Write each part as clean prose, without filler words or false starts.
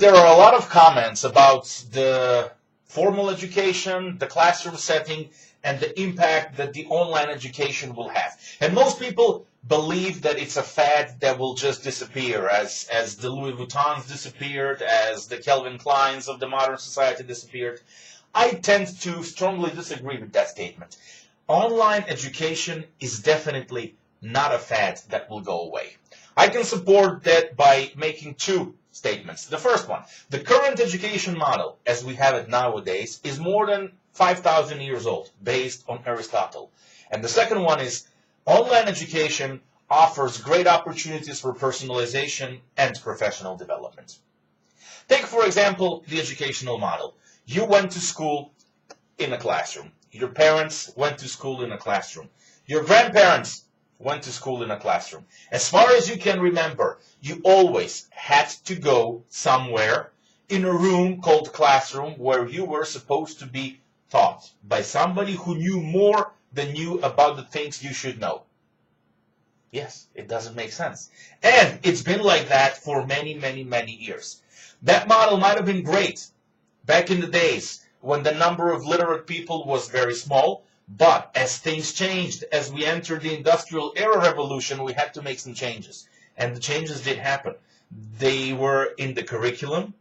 there are a lot of comments about the formal education, the classroom setting, and the impact that the online education will have. And most people believe that it's a fad that will just disappear, as the Louis Vuittons disappeared, as the Calvin Kleins of the modern society disappeared. I tend to strongly disagree with that statement. Online education is definitely not a fad that will go away. I can support that by making two statements. The first one, the current education model, as we have it nowadays, is more than 5,000 years old, based on Aristotle. And the second one is, online education offers great opportunities for personalization and professional development. Take, for example, the educational model. You went to school in a classroom. Your parents went to school in a classroom. Your grandparents went to school in a classroom. As far as you can remember, you always had to go somewhere in a room called classroom where you were supposed to be taught by somebody who knew more than you about the things you should know. Yes, it doesn't make sense. And it's been like that for many, many, many years. That model might have been great back in the days when the number of literate people was very small, but as things changed, as we entered the industrial era revolution, we had to make some changes. And the changes did happen. They were in the curriculum,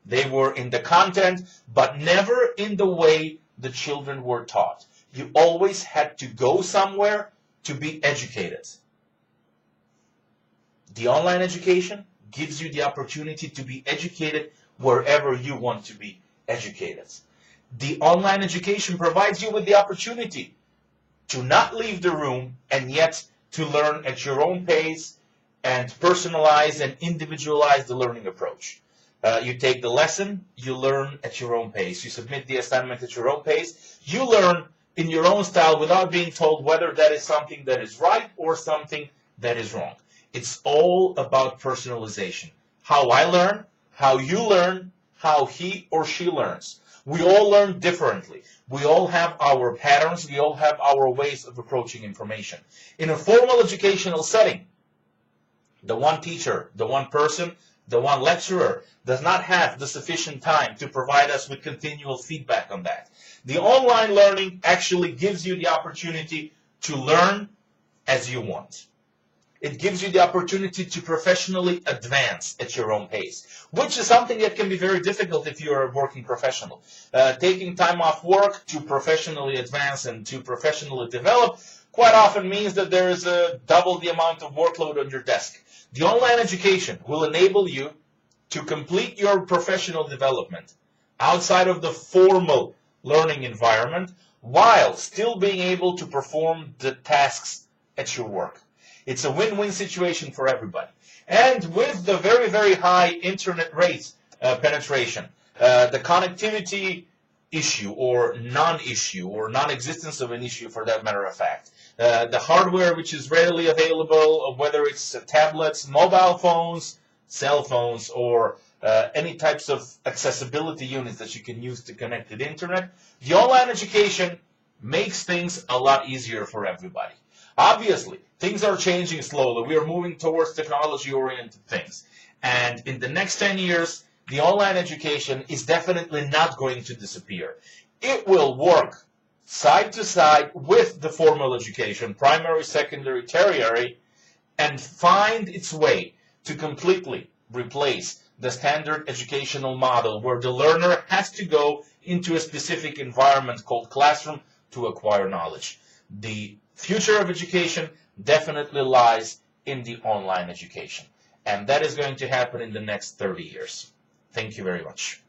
they were in the content, but never in the way the children were taught. You always had to go somewhere to be educated. The online education gives you the opportunity to be educated wherever you want to be educated. The online education provides you with the opportunity to not leave the room and yet to learn at your own pace and personalize and individualize the learning approach. You take the lesson, you learn at your own pace. You submit the assignment at your own pace. You learn in your own style without being told whether that is something that is right or something that is wrong. It's all about personalization. How I learn, how you learn, how he or she learns. We all learn differently. We all have our patterns. We all have our ways of approaching information. In a formal educational setting, the one teacher, the one person, the one lecturer does not have the sufficient time to provide us with continual feedback on that. The online learning actually gives you the opportunity to learn as you want. It gives you the opportunity to professionally advance at your own pace, which is something that can be very difficult if you're a working professional. Taking time off work to professionally advance and to professionally develop quite often means that there is double the amount of workload on your desk. The online education will enable you to complete your professional development outside of the formal learning environment while still being able to perform the tasks at your work. It's a win-win situation for everybody. And with the very, very high internet rate penetration, the connectivity issue or non-issue or non-existence of an issue for that matter of fact, the hardware which is readily available, whether it's tablets, mobile phones, cell phones, or any types of accessibility units that you can use to connect to the internet, the online education makes things a lot easier for everybody. Obviously, things are changing slowly. We are moving towards technology-oriented things. And in the next 10 years, the online education is definitely not going to disappear. It will work side to side with the formal education, primary, secondary, tertiary, and find its way to completely replace the standard educational model where the learner has to go into a specific environment called classroom to acquire knowledge. The future of education definitely lies in the online education. And that is going to happen in the next 30 years. Thank you very much.